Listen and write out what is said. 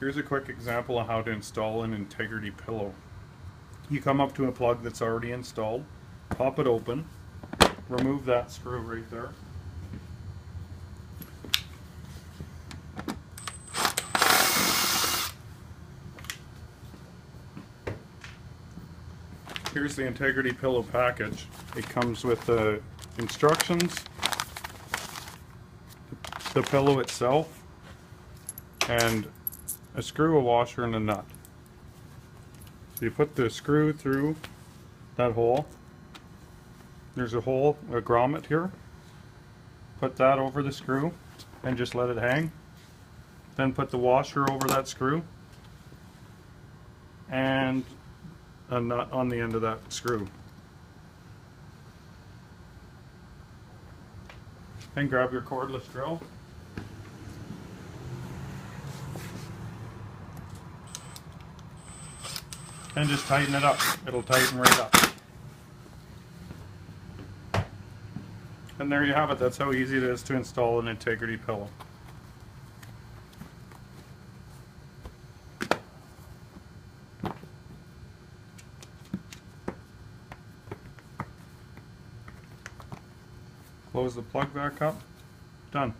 Here's a quick example of how to install an integrity pillow. You come up to a plug that's already installed, pop it open, remove that screw right there. Here's the integrity pillow package. It comes with the instructions, the pillow itself, and a screw, a washer, and a nut. So you put the screw through that hole. There's a hole, a grommet here. Put that over the screw and just let it hang. Then put the washer over that screw and a nut on the end of that screw. And grab your cordless drill. And just tighten it up. It'll tighten right up. And there you have it. That's how easy it is to install an integrity pillow. Close the plug back up. Done.